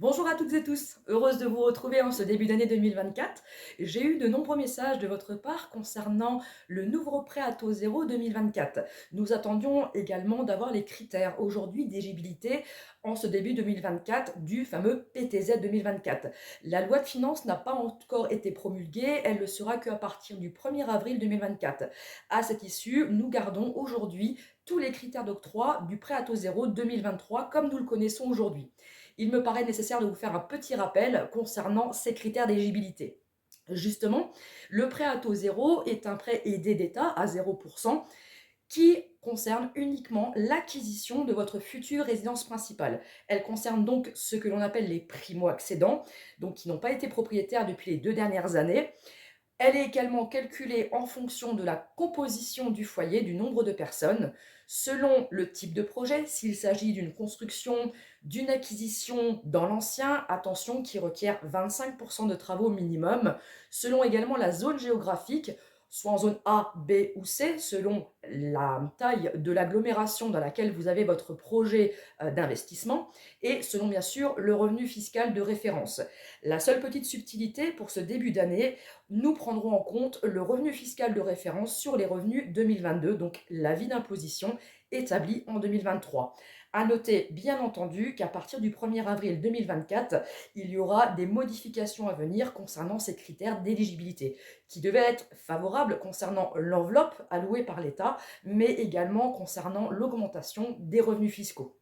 Bonjour à toutes et tous, heureuse de vous retrouver en ce début d'année 2024. J'ai eu de nombreux messages de votre part concernant le nouveau prêt à taux zéro 2024. Nous attendions également d'avoir les critères aujourd'hui d'éligibilité en ce début 2024 du fameux PTZ 2024. La loi de finances n'a pas encore été promulguée, elle le sera qu'à partir du 1er avril 2024. À cette issue, nous gardons aujourd'hui tous les critères d'octroi du prêt à taux zéro 2023 comme nous le connaissons aujourd'hui. Il me paraît nécessaire de vous faire un petit rappel concernant ces critères d'éligibilité. Justement, le prêt à taux zéro est un prêt aidé d'État à 0% qui concerne uniquement l'acquisition de votre future résidence principale. Elle concerne donc ce que l'on appelle les primo-accédants, donc qui n'ont pas été propriétaires depuis les 2 dernières années. Elle est également calculée en fonction de la composition du foyer, du nombre de personnes, selon le type de projet, s'il s'agit d'une construction, d'une acquisition dans l'ancien, attention, qui requiert 25% de travaux minimum, selon également la zone géographique, soit en zone A, B ou C, selon la taille de l'agglomération dans laquelle vous avez votre projet d'investissement, et selon bien sûr le revenu fiscal de référence. La seule petite subtilité pour ce début d'année, nous prendrons en compte le revenu fiscal de référence sur les revenus 2022, donc l'avis d'imposition établi en 2023. À noter, bien entendu, qu'à partir du 1er avril 2024, il y aura des modifications à venir concernant ces critères d'éligibilité, qui devaient être favorables concernant l'enveloppe allouée par l'État, mais également concernant l'augmentation des revenus fiscaux.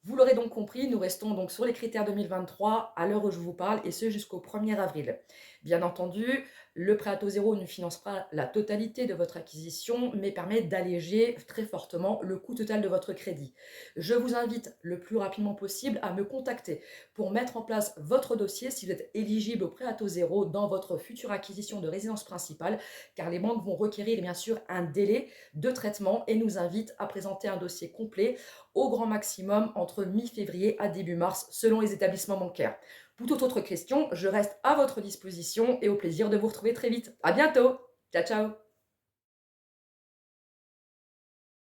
Vous l'aurez donc compris, nous restons donc sur les critères 2023 à l'heure où je vous parle, et ce jusqu'au 1er avril. Bien entendu, le prêt à taux zéro ne finance pas la totalité de votre acquisition, mais permet d'alléger très fortement le coût total de votre crédit. Je vous invite le plus rapidement possible à me contacter pour mettre en place votre dossier si vous êtes éligible au prêt à taux zéro dans votre future acquisition de résidence principale, car les banques vont requérir bien sûr un délai de traitement et nous invitent à présenter un dossier complet au grand maximum entre mi-février à début mars, selon les établissements bancaires. Pour toute autre question, je reste à votre disposition et au plaisir de vous retrouver très vite. À bientôt. Ciao, ciao.